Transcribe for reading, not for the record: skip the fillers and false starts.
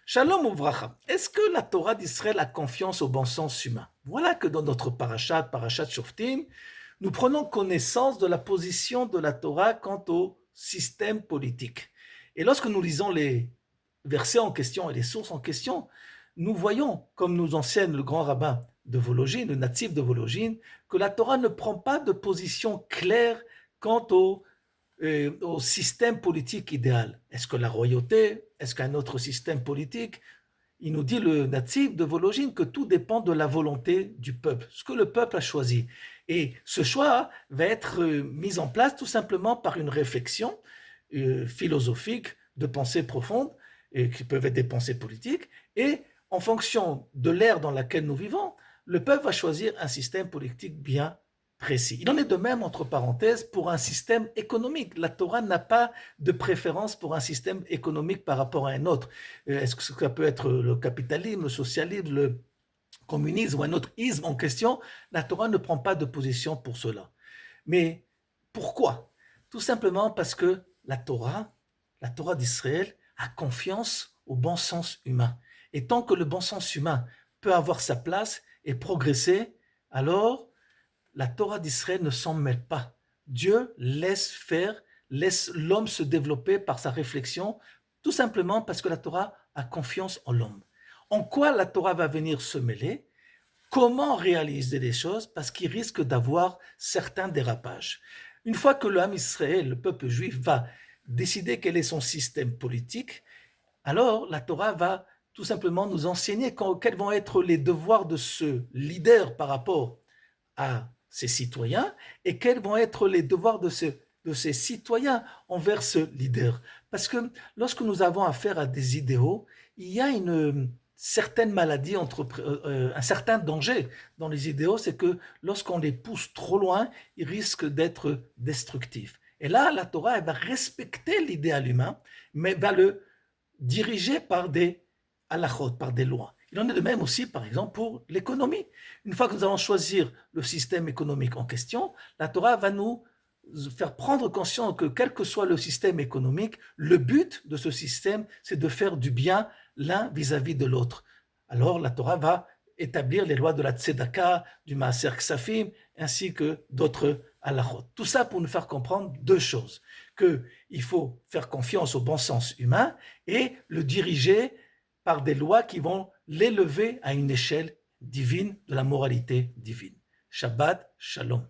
Shalom Ouvracha. Est-ce que la Torah d'Israël a confiance au bon sens humain? Voilà que dans notre parashat Shoftim, nous prenons connaissance de la position de la Torah quant au système politique. Et lorsque nous lisons les versets en question et les sources en question, nous voyons, comme nous enseigne le grand rabbin de Vologine, le natif de Vologine, que la Torah ne prend pas de position claire quant au système politique idéal. Est-ce que la royauté? Est-ce qu'un autre système politique? Il nous dit le natif de Vologine que tout dépend de la volonté du peuple, ce que le peuple a choisi. Et ce choix va être mis en place tout simplement par une réflexion philosophique de pensée profonde, qui peuvent être des pensées politiques, et en fonction de l'ère dans laquelle nous vivons, le peuple va choisir un système politique bien précis. Il en est de même, entre parenthèses, pour un système économique. La Torah n'a pas de préférence pour un système économique par rapport à un autre. Est-ce que ça peut être le capitalisme, le socialisme, le communisme ou un autre isme en question? La Torah ne prend pas de position pour cela. Mais pourquoi? Tout simplement parce que la Torah d'Israël, a confiance au bon sens humain. Et tant que le bon sens humain peut avoir sa place et progresser, alors la Torah d'Israël ne s'en mêle pas. Dieu laisse faire, laisse l'homme se développer par sa réflexion, tout simplement parce que la Torah a confiance en l'homme. En quoi la Torah va venir se mêler? Comment réaliser les choses? Parce qu'il risque d'avoir certains dérapages. Une fois que l'homme Israël, le peuple juif, va décider quel est son système politique, alors la Torah va tout simplement nous enseigner quels vont être les devoirs de ce leader par rapport à ses citoyens et quels vont être les devoirs de ces citoyens envers ce leader. Parce que lorsque nous avons affaire à des idéaux, il y a une certaine maladie, un certain danger dans les idéaux, c'est que lorsqu'on les pousse trop loin, ils risquent d'être destructifs. Et là, la Torah, elle va respecter l'idéal humain, mais va le diriger par des halachot, par des lois. Il en est de même aussi, par exemple, pour l'économie. Une fois que nous allons choisir le système économique en question, la Torah va nous faire prendre conscience que quel que soit le système économique, le but de ce système, c'est de faire du bien l'un vis-à-vis de l'autre. Alors la Torah va établir les lois de la tzedaka, du maaser ksafim, ainsi que d'autres halachot. Tout ça pour nous faire comprendre deux choses, qu'il faut faire confiance au bon sens humain et le diriger par des lois qui vont l'élever à une échelle divine de la moralité divine. Shabbat Shalom.